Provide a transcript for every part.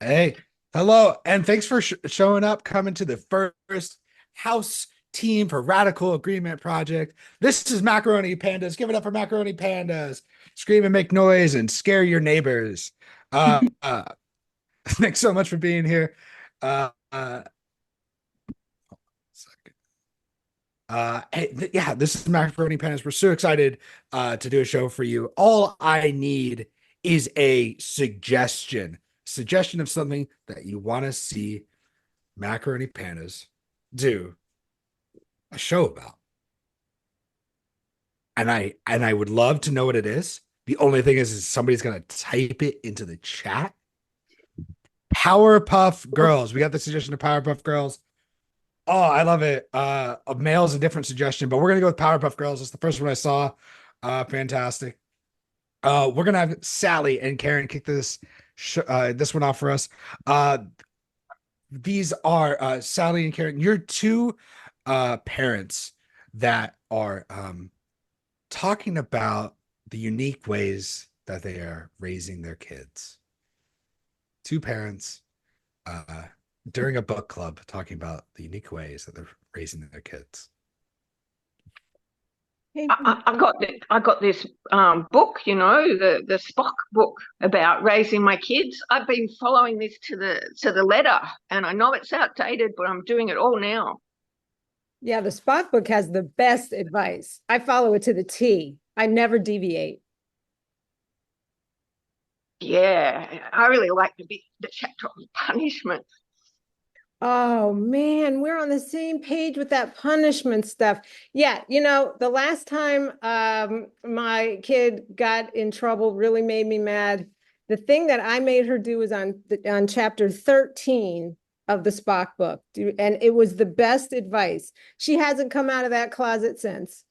Hey, hello, and thanks for showing up, coming to the first house team for Radical Agreement Project. This is Macaroni Pandas. Give it up for Macaroni Pandas. Scream and make noise and scare your neighbors. Uh, uh, Thanks so much for being here. Uh, uh, yeah, this is Macaroni Pandas. We're so excited to do a show for you. All I need is a suggestion of something that you want to see Macaroni Pandas do a show about. And I would love to know what it is. The only thing is somebody's gonna type it into the chat. Powerpuff Girls. We got the suggestion of Powerpuff Girls. Oh, I love it. A male's a different suggestion, but we're gonna go with Powerpuff Girls. It's the first one I saw. Fantastic. We're gonna have Sally and Karen kick this one off for us. These are Sally and Karen. You're two parents that are talking about the unique ways that they are raising their kids. Two parents uh, during a book club talking about the unique ways that they're raising their kids. Hey, I got this book, the Spock book about raising my kids. I've been following this to the letter, and I know it's outdated, but I'm doing it all now. yeah, the Spock book has the best advice. I follow it to the T. I never deviate. Yeah, I really like the chapter on punishment. Oh man, we're on the same page with that punishment stuff. Yeah, the last time my kid got in trouble really made me mad. The thing that I made her do was on chapter 13 of the Spock book. And it was the best advice. She hasn't come out of that closet since.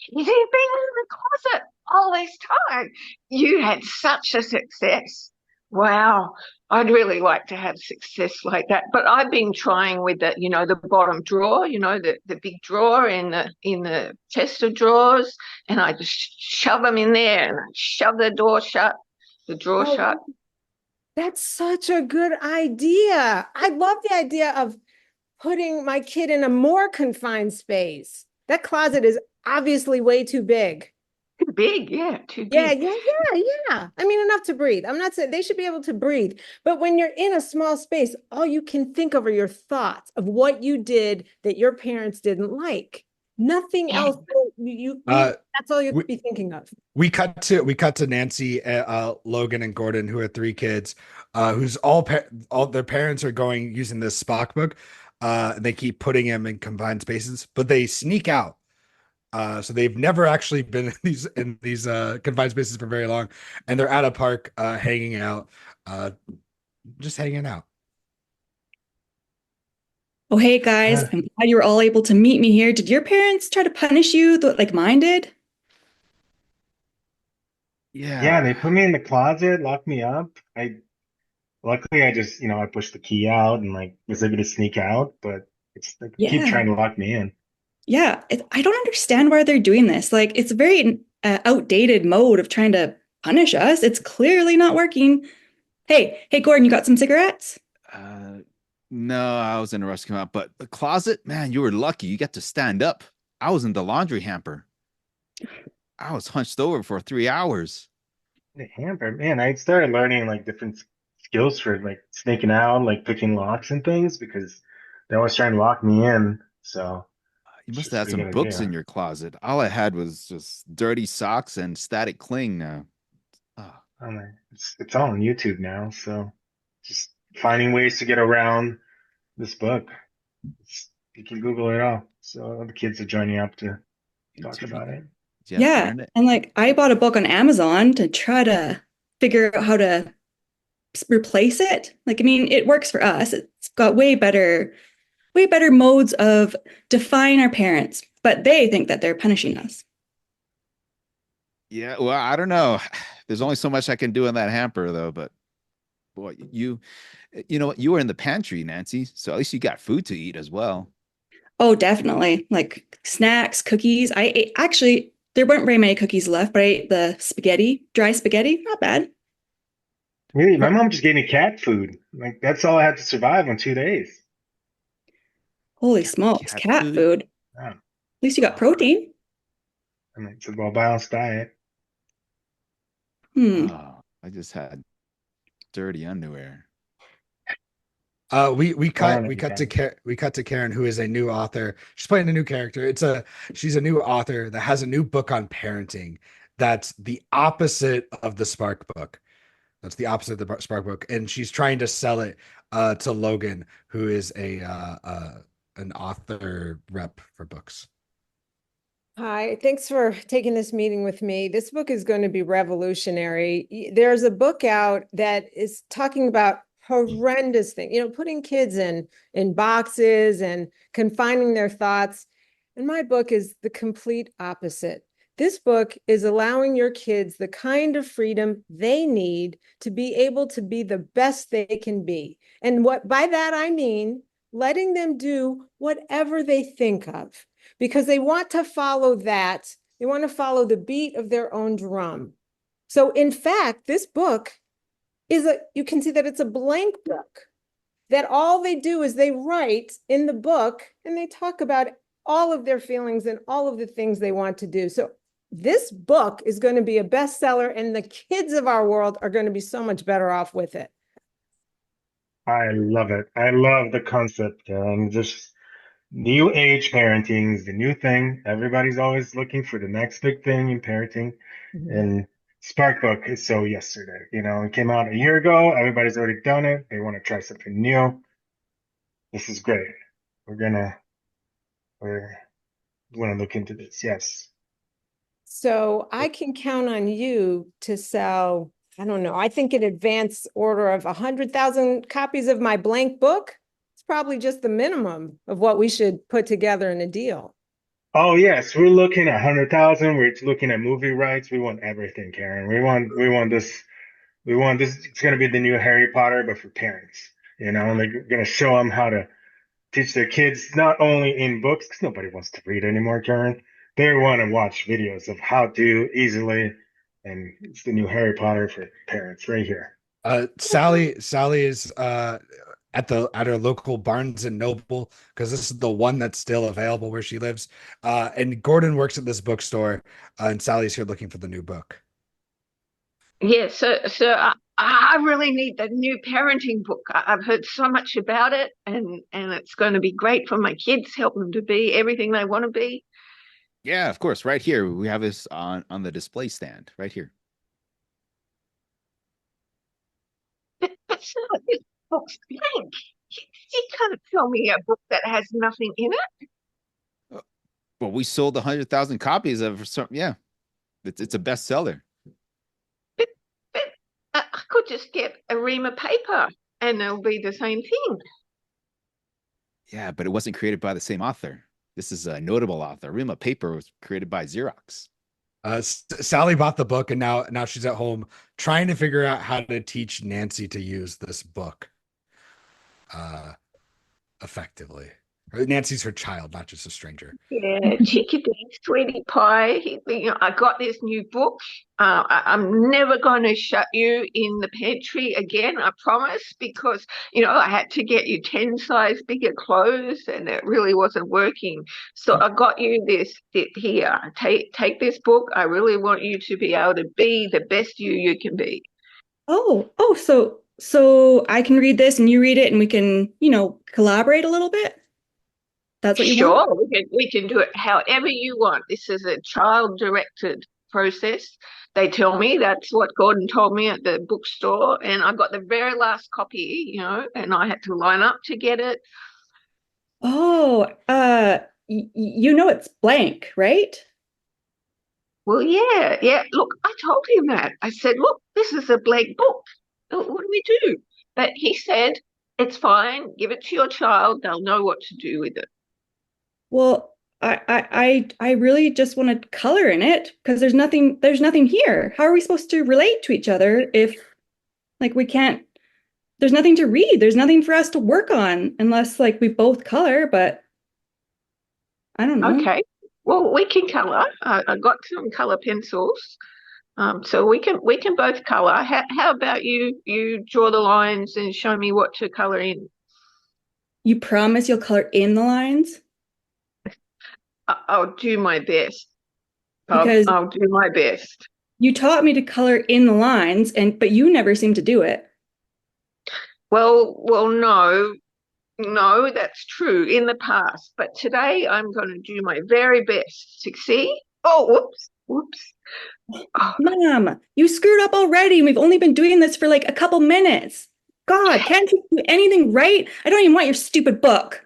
You've been in the closet all this time. You had such a success. Wow. I'd really like to have success like that. But I've been trying with the bottom drawer, the big drawer in the chest of drawers, and I just shove them in there and I shove the door shut, the drawer Oh, shut. that's such a good idea. I love the idea of putting my kid in a more confined space. That closet is obviously way too big. Too big, yeah, too Yeah, big. yeah, yeah, yeah. I mean, enough to breathe. I'm not saying they should be able to breathe, but when you're in a small space, all you can think of are your thoughts of what you did that your parents didn't like. Nothing Yeah. else. Uh, That's all you'd we be thinking of. we cut to Nancy, Logan, and Gordon, who are three kids, who's all their parents are going using this Spock book. And they keep putting him in confined spaces, but they sneak out. So they've never actually been in these confined spaces for very long, and they're at a park, hanging out, uh, just hanging out. Oh, hey guys, Uh, I'm glad you were all able to meet me here. Did your parents try to punish you like mine did? Yeah, yeah. they put me in the closet, locked me up. Luckily I just, I pushed the key out and like was able to sneak out, but it's like keep Yeah. trying to lock me in. Yeah. I don't understand why they're doing this. Like, it's a very outdated mode of trying to punish us. It's clearly not working. Hey, Gordon, you got some cigarettes? Uh, no, I was in a rush to come out, but the closet, man, you were lucky. You got to stand up. I was in the laundry hamper. I was hunched over for 3 hours. The hamper, man, I started learning like different skills for like sneaking out, like picking locks and things because they always trying to lock me in. So You it's must have just a had pretty some good books in idea. your closet. All I had was just dirty socks and static cling now. Ah, It's all on YouTube now, so just finding ways to get around this book. You can Google it all. So the kids are joining up to talk YouTube, about it. you have to Yeah. learn it. And like, I bought a book on Amazon to try to figure out how to replace it. Like, I mean, it works for us. It's got way better modes of defying our parents, but they think that they're punishing us. Yeah, well, I don't know. There's only so much I can do in that hamper, though. But boy, you know what? You were in the pantry, Nancy, so at least you got food to eat as well. Oh, definitely. Like snacks, cookies. I ate, actually, there weren't very many cookies left, but I ate the spaghetti, dry spaghetti. Not bad. Really, my mom just gave me cat food. Like that's all I had to survive on 2 days. Holy smokes, Cat cat food. food. At Yeah. least you got protein. And it's a well-balanced diet. Hmm. Oh, I just had dirty underwear. We Gone cut every time. We cut to Karen, who is a new author. She's playing a new character. She's a new author that has a new book on parenting. That's the opposite of the Spark book. That's the opposite of the Spark book, and she's trying to sell it to Logan, who is a an author rep for books. Hi, thanks for taking this meeting with me. This book is going to be revolutionary. There's a book out that is talking about horrendous things, putting kids in boxes and confining their thoughts. And my book is the complete opposite. This book is allowing your kids the kind of freedom they need to be able to be the best they can be. And what by that I mean letting them do whatever they think of, because they want to follow that. They want to follow the beat of their own drum. So in fact, this book you can see that it's a blank book, that all they do is they write in the book and they talk about all of their feelings and all of the things they want to do. So this book is going to be a bestseller, and the kids of our world are going to be so much better off with it. I love it. I love the concept. And just new age parenting is the new thing. Everybody's always looking for the next big thing in parenting. And Sparkbook is so yesterday. It came out a year ago. Everybody's already done it. They want to try something new. This is great. We're gonna we're gonna look into this. Yes. So I can count on you to sell, I don't know, I think an advance order of 100,000 copies of my blank book. It's probably just the minimum of what we should put together in a deal. Oh yes, we're looking at 100,000. We're looking at movie rights. We want everything, Karen. We want this. We want this. It's gonna be the new Harry Potter, but for parents. And they're gonna show them how to teach their kids not only in books, because nobody wants to read anymore, Karen. They want to watch videos of how to easily, and it's the new Harry Potter for parents right here. Sally is at her local Barnes and Noble, because this is the one that's still available where she lives. And Gordon works at this bookstore, and Sally's here looking for the new book. Yeah, so I really need the new parenting book. I've heard so much about it, and it's going to be great for my kids, help them to be everything they want to be. Yeah, of course. Right here. We have this on the display stand right here. But so this book's blank. You can't tell me a book that has nothing in it. Well, we sold 100,000 copies of some. Yeah, it's a bestseller. But, but I could just get a ream of paper and it'll be the same thing. Yeah, but it wasn't created by the same author. This is a notable author. Rima Paper was created by Xerox. Sally bought the book, and now she's at home trying to figure out how to teach Nancy to use this book uh, effectively. Nancy's her child, not just a stranger. Yeah, chickadee, sweetie pie. I got this new book. I'm never going to shut you in the pantry again, I promise, because, I had to get you 10 size bigger clothes and it really wasn't working. So I got you this here. Take this book. I really want you to be able to be the best you can be. So I can read this and you read it and we can, collaborate a little bit. That's what you want? Sure, we can do it however you want. This is a child-directed process. They tell me that's what Gordon told me at the bookstore, and I got the very last copy, and I had to line up to get it. Oh, it's blank, right? Well, yeah. Look, I told him that. I said, look, this is a blank book. What do we do? But he said, it's fine. Give it to your child. They'll know what to do with it. Well, I really just want to color in it because there's nothing here. How are we supposed to relate to each other if we can't, there's nothing to read. There's nothing for us to work on unless we both color, but I don't know. Okay. Well, we can color. I got some color pencils. So we can both color. How about you draw the lines and show me what to color in? You promise you'll color in the lines? I'll do my best. I'll, Because I'll do my best. you taught me to color in the lines and but you never seem to do it. Well, no, no, that's true in the past, but today I'm going to do my very best. See? Oh, whoops, whoops. Oh, Mom, you screwed up already. And we've only been doing this for like a couple minutes. God, can't you do anything right? I don't even want your stupid book.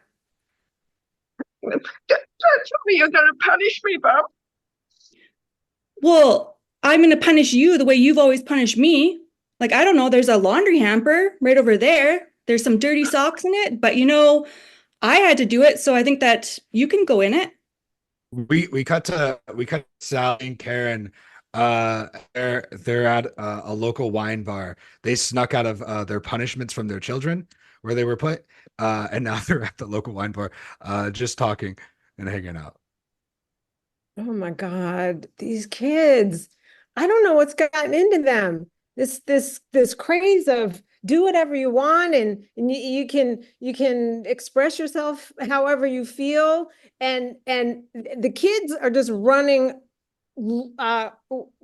don't tell me you're going to punish me, Bob. Well, I'm going to punish you the way you've always punished me. Like, I don't know, there's a laundry hamper right over there. There's some dirty socks in it, but I had to do it, so I think that you can go in it. We cut to Sally and Karen. They're at a local wine bar. They snuck out of their punishments from their children where they were put, and now they're at the local wine bar, just talking and hanging out. Oh my God, these kids. I don't know what's gotten into them. This craze of do whatever you want and you can express yourself however you feel and the kids are just running uh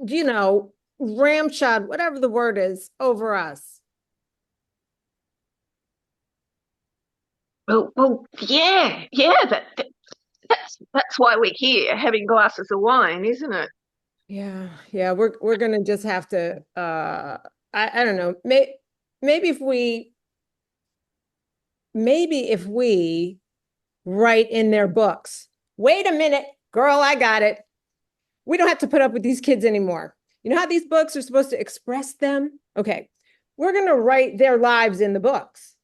you know ramshod, whatever the word is, over us. Well, yeah, yeah. That's why we're here, having glasses of wine, isn't it? Yeah, yeah, we're gonna just have to I don't know. Maybe if we maybe if we write in their books, wait a minute, girl, I got it. We don't have to put up with these kids anymore. You know how these books are supposed to express them? Okay, we're gonna write their lives in the books.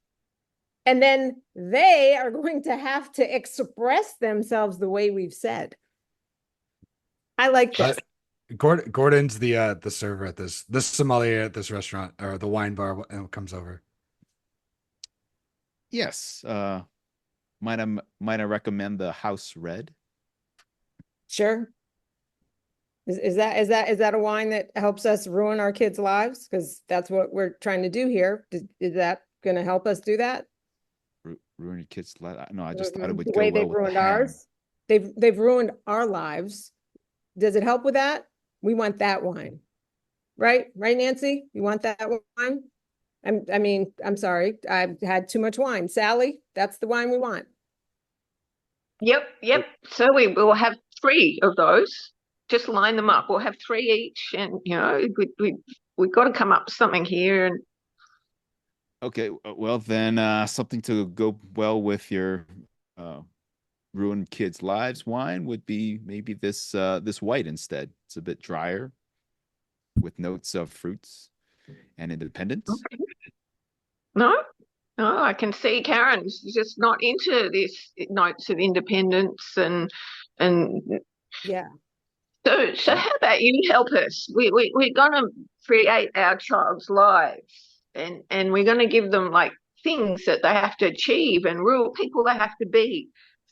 And then they are going to have to express themselves the way we've said. I like Uh, this. Gordon's the server at the sommelier at this restaurant or the wine bar and comes over. Yes. Might I recommend the House Red? Sure. Is that a wine that helps us ruin our kids' lives? Because that's what we're trying to do here. Is that going to help us do that? Ruin your kids' life? No, I just thought it The would go way well they've with the ruined ham. ours. They've ruined our lives. Does it help with that? We want that wine. Right? Right, Nancy? You want that wine? I'm sorry. I've had too much wine. Sally, that's the wine we want. Yep, yep. So we will have three of those. Just line them up. We'll have three each, and we've got to come up with something here. And Okay, well then, something to go well with your uh, ruined kids' lives wine would be maybe this white instead. It's a bit drier with notes of fruits and independence. no, no, I can see Karen's just not into this notes of independence and Yeah. so Well, how about you help us? We're gonna create our child's lives and we're gonna give them like things that they have to achieve and real people they have to be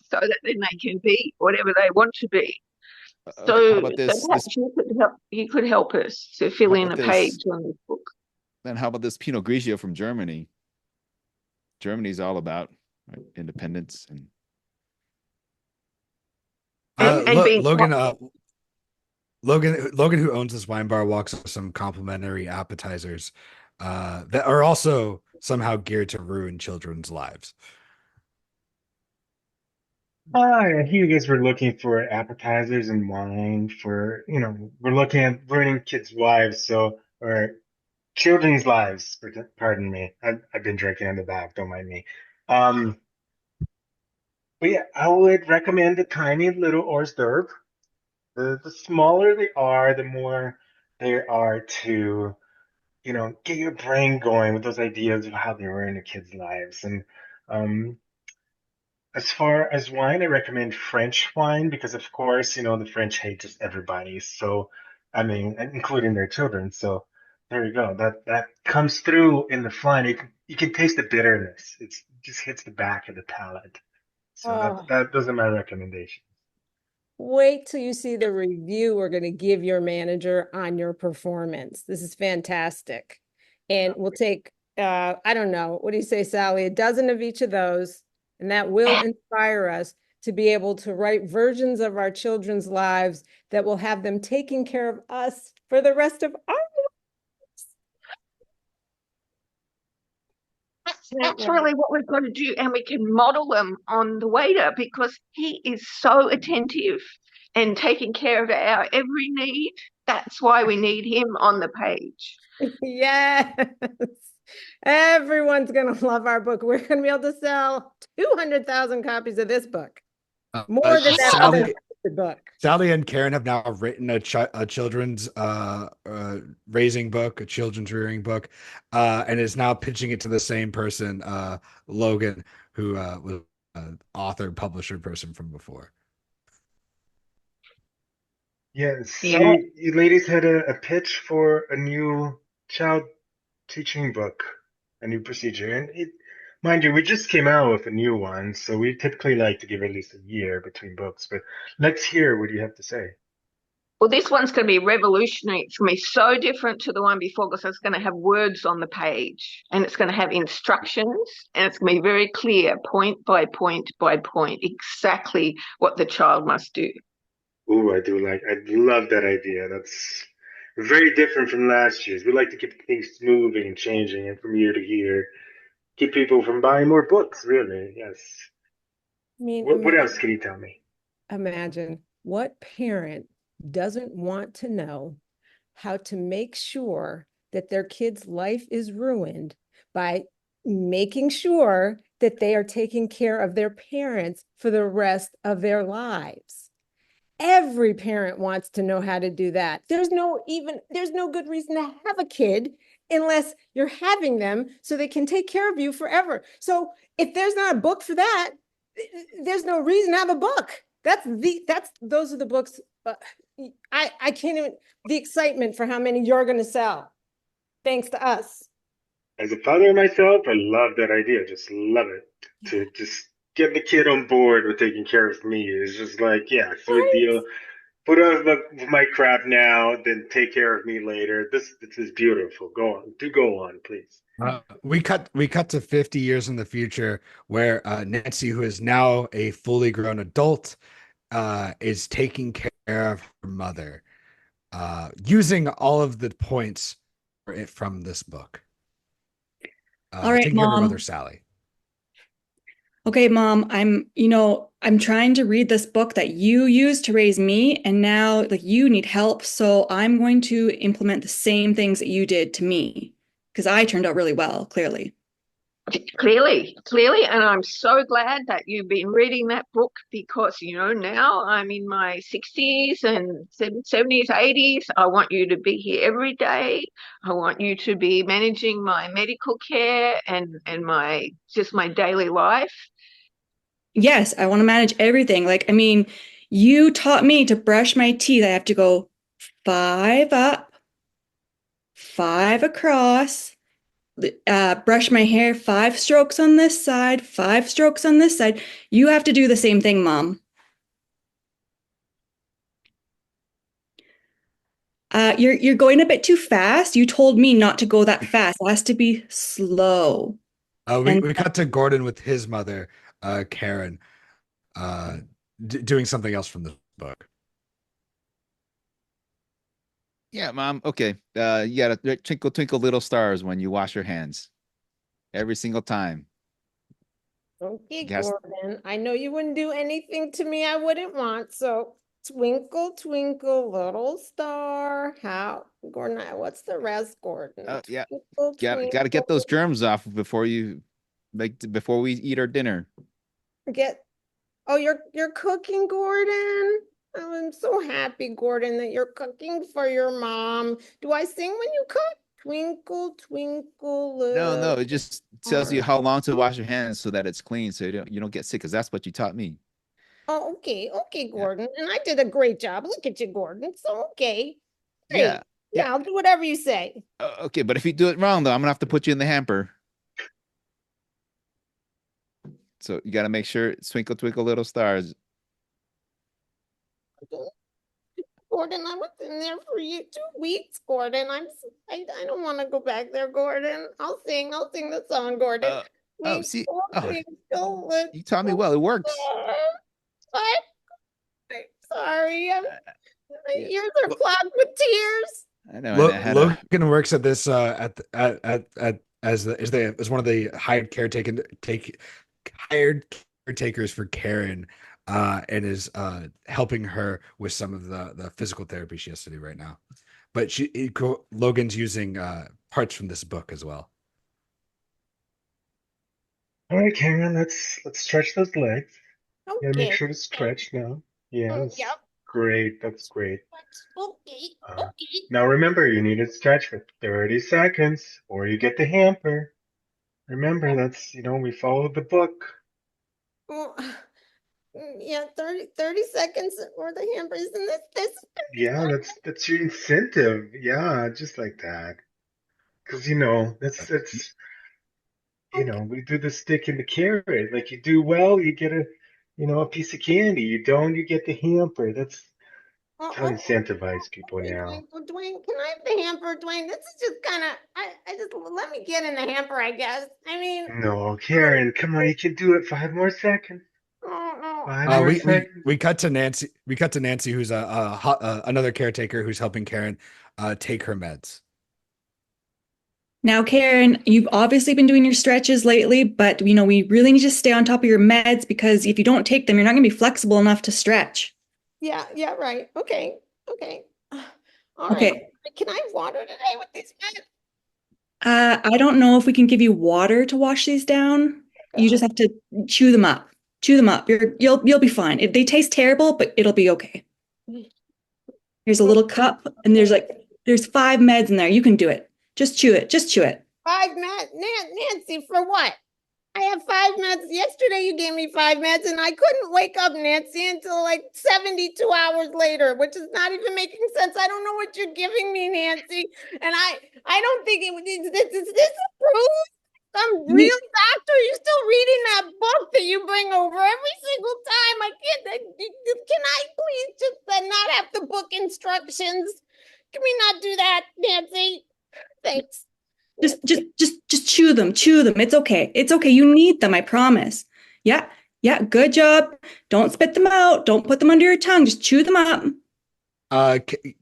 so that then they can be whatever they want to be. okay, how So about this perhaps you could help us to fill how in about a page this on this book. then how about this Pinot Grigio from Germany? Germany's all about, right, independence and And being Logan, Logan, who owns this wine bar, walks with some complimentary appetizers, that are also somehow geared to ruin children's lives. I hear you guys were looking for appetizers and wine we're looking at ruining kids' lives, or children's lives, pardon me. I've been drinking in the back, don't mind me. Um, but yeah, I would recommend the tiny little hors d'oeuvre. The smaller they are, the more they are to, get your brain going with those ideas of how they ruin a kid's lives. And um, as far as wine, I recommend French wine because, of course, the French hate just everybody. So, I mean, including their children. So there you go. That comes through in the fine. You can taste the bitterness. It just hits the back of the palate. So Oh, those are my recommendations. Wait till you see the review we're going to give your manager on your performance. This is fantastic. And we'll take, I don't know, what do you say, Sally? A dozen of each of those, and that will inspire us to be able to write versions of our children's lives that will have them taking care of us for the rest of our That's really what we've got to do, and we can model them on the waiter because he is so attentive and taking care of our every need. That's why we need him on the page. Yes. Everyone's going to love our book. We're going to be able to sell 200,000 copies of this book. More than that other book. Sally and Karen have now written a children's raising book, a children's rearing book, and is now pitching it to the same person, Logan, who was author, publisher person from before. Yes. Yeah. You ladies had a pitch for a new child teaching book, a new procedure. And mind you, we just came out with a new one, so we typically like to give at least a year between books. But let's hear what you have to say. Well, this one's going to be revolutionary. It's going to be so different to the one before because it's going to have words on the page and it's going to have instructions and it's going to be very clear, point by point by point, exactly what the child must do. Ooh, I love that idea. That's very different from last year's. We like to keep things moving and changing and from year to year. Keep people from buying more books, really. Yes. I mean, What else can you tell me? imagine what parent doesn't want to know how to make sure that their kid's life is ruined by making sure that they are taking care of their parents for the rest of their lives. Every parent wants to know how to do that. There's no good reason to have a kid unless you're having them so they can take care of you forever. So if there's not a book for that, there's no reason to have a book. Those are the books. I can't even, the excitement for how many you're going to sell thanks to us. As a father myself, I love that idea. Just love it. To just get the kid on board with taking care of me is just like, yeah, through a Right? deal. Put on my crap now, then take care of me later. This is beautiful. Go on. Do go on, please. We cut to 50 years in the future where Nancy, who is now a fully grown adult, is taking care of her mother, using all of the points from this book. All right, Taking care of her mother, Mom. Sally. Okay, Mom, I'm trying to read this book that you used to raise me, and now like you need help, so I'm going to implement the same things that you did to me because I turned out really well, clearly. Clearly, and I'm so glad that you've been reading that book because, now I'm in my 60s and 70s, 80s. I want you to be here every day. I want you to be managing my medical care and my daily life. Yes, I want to manage everything. You taught me to brush my teeth. I have to go 5 up, 5 across, brush my hair, 5 strokes on this side, 5 strokes on this side. You have to do the same thing, Mom. You're going a bit too fast. You told me not to go that fast. It has to be slow. We, And we cut to Gordon with his mother, Karen, uh, doing something else from the book. Yeah, Mom. Okay. You gotta twinkle, twinkle, little stars when you wash your hands. Every single time. Okay, Yes. Gordon. I know you wouldn't do anything to me I wouldn't want. So twinkle, twinkle, little star. Gordon, what's the rest, Gordon? Yeah. Twinkle, Gotta get those twinkle. germs off before we eat our dinner. Oh, you're cooking, Gordon. Oh, I'm so happy, Gordon, that you're cooking for your mom. Do I sing when you cook? Twinkle, twinkle, No, little it just tells you star. how long to wash your hands so that it's clean, so you don't get sick. Because that's what you taught me. Oh, okay, Yeah. Gordon. And I did a great job. Look at you, Gordon. So, okay. Yeah. Great. Yeah. Yeah, I'll do whatever you say. Okay, but if you do it wrong, though, I'm gonna have to put you in the hamper. So you gotta make sure it's twinkle, twinkle, little stars. Gordon, I was in there for you 2 weeks, Gordon. I don't want to go back there, Gordon. I'll sing the song, Gordon. Oh, Please, see, oh, oh, please don't let you taught me well. It works. I'm sorry. My Yeah. ears are Well, clogged with tears. I know, and I had a Logan works at this at as one of the hired caretakers for Karen, and is helping her with some of the physical therapy she has to do right now. But Logan's using parts from this book as well. All right, Karen, let's stretch those legs. You gotta make Okay. sure to stretch now. Yeah, that's Yep. great. That's great. Okay. Uh, Okay. Now remember, you need to stretch for 30 seconds or you get the hamper. Remember, we followed the book. Well, yeah, 30 seconds or the hamper. Isn't this? Yeah, that's your incentive. Yeah, just like that. Because Okay. we do the stick and the carrot. Like you do well, you get a piece of candy. You don't, you get the hamper. That's how to Oh, incentivize people okay, now. Dwayne. Well, Dwayne, can I have the hamper, Dwayne? This is just kind of. I just let me get in the hamper, I guess. I mean, No, Karen, come on, you can do it. 5 more seconds. oh, no. Five more seconds. We cut to Nancy. We cut to Nancy, who's another caretaker who's helping Karen take her meds. Now, Karen, you've obviously been doing your stretches lately, but we really need to stay on top of your meds because if you don't take them, you're not going to be flexible enough to stretch. Yeah, right. Okay. All right. Okay. Can I have water today with these meds? I don't know if we can give you water to wash these down. You just have to chew them up. Chew them up. You'll be fine. They taste terrible, but it'll be okay. Here's a little cup, and there's 5 meds in there. You can do it. Just chew it. Just chew it. 5 meds, Nancy, for what? I have 5 meds. Yesterday you gave me 5 meds and I couldn't wake up, Nancy, until like 72 hours later, which is not even making sense. I don't know what you're giving me, Nancy. And I don't think is this approved? Some You need- real doctor? You're still reading that book that you bring over every single time. I can't. Can I please just not have the book instructions? Can we not do that, Nancy? Thanks. just chew them. Chew them. It's okay. It's okay. You need them. I promise. Yeah. Yeah. Good job. Don't spit them out. Don't put them under your tongue. Just chew them up.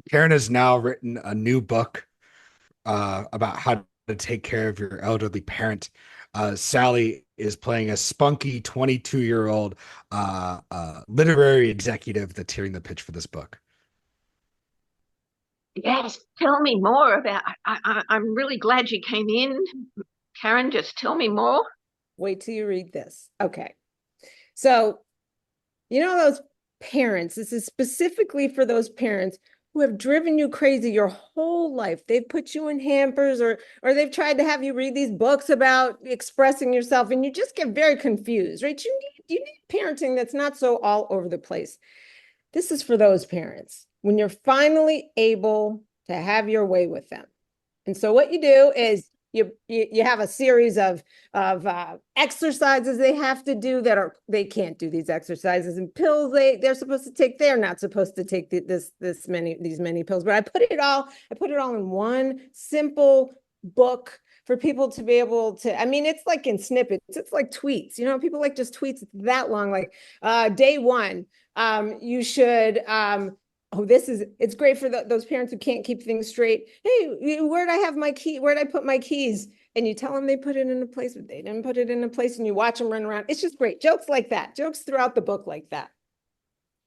Karen has now written a new book about how to take care of your elderly parent. Sally is playing a spunky 22-year-old literary executive that's hearing the pitch for this book. Yes, tell me more about. I'm really glad you came in, Karen. Just tell me more. Wait till you read this. Okay. So, those parents, this is specifically for those parents who have driven you crazy your whole life. They've put you in hampers or they've tried to have you read these books about expressing yourself and you just get very confused, right? You need parenting that's not so all over the place. This is for those parents when you're finally able to have your way with them. And so what you do is you have a series of exercises they have to do they can't do these exercises, and pills they're supposed to take. They're not supposed to take these many pills. But I put it all in one simple book for people to be able to. I mean, it's like in snippets. It's like tweets. People like just tweets that long. Like day 1, you should. It's great for those parents who can't keep things straight. Hey, where'd I have my key? Where'd I put my keys? And you tell them they put it in a place, but they didn't put it in a place, and you watch them run around. It's just great. Jokes like that. Jokes throughout the book like that.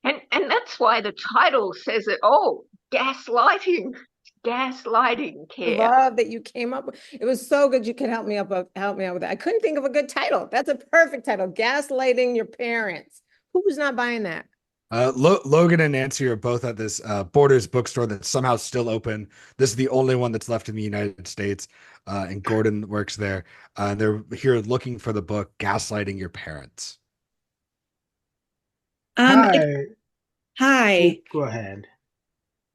And that's why the title says it all. Gaslighting. Gaslighting care. Love that you came up with. It was so good. You could help me out with that. I couldn't think of a good title. That's a perfect title. Gaslighting your parents. Who's not buying that? Logan and Nancy are both at this Borders bookstore that's somehow still open. This is the only one that's left in the United States, and Gordon works there. They're here looking for the book "Gaslighting Your Parents." Hi. Hi. Go ahead.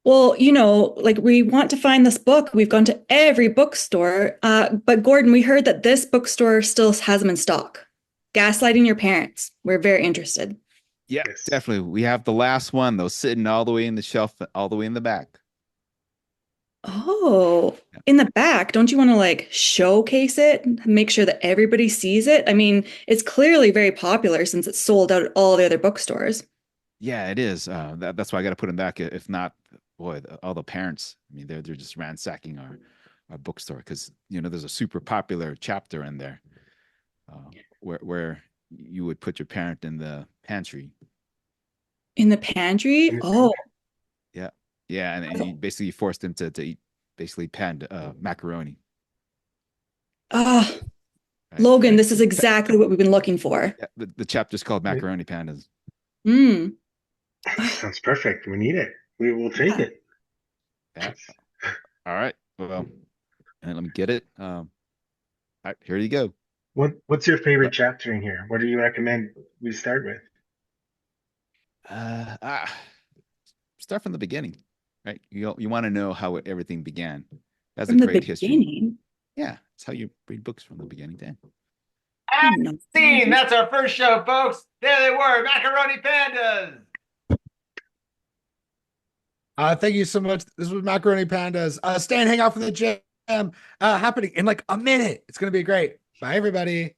Well, we want to find this book. We've gone to every bookstore. But Gordon, we heard that this bookstore still has them in stock. Gaslighting Your Parents. We're very interested. Yeah, Yes. definitely. We have the last one though, sitting all the way in the shelf, all the way in the back. Oh, Yeah. in the back, don't you want to like showcase it, make sure that everybody sees it? I mean, it's clearly very popular since it's sold out at all the other bookstores. Yeah, it is. That's why I got to put them back. If not, boy, all the parents. I mean, they're just ransacking our bookstore because there's a super popular chapter in there where you would put your parent in the pantry. In the pantry? Oh, Yeah, yeah, and you basically forced them to eat basically panned macaroni. ah, Right? Logan, this is exactly what we've been looking for. Yeah, the chapter's called Macaroni Pandas. Mm. Ah, Sounds perfect. We need it. We will take yeah. it. Yeah. All right. Well, and let me get it. All right, here you go. What's your Uh, favorite chapter in here? What do you recommend we start with? uh, ah, Start from the beginning, right? You want to know how everything began. That's a From the great history. beginning. Yeah, it's how you read books from the beginning to end. I didn't know. Scene. That's our first show, folks. There they were, Macaroni Pandas. Thank you so much. This was Macaroni Pandas. Stay and hang out for the jam happening in like a minute. It's gonna be great. Bye, everybody.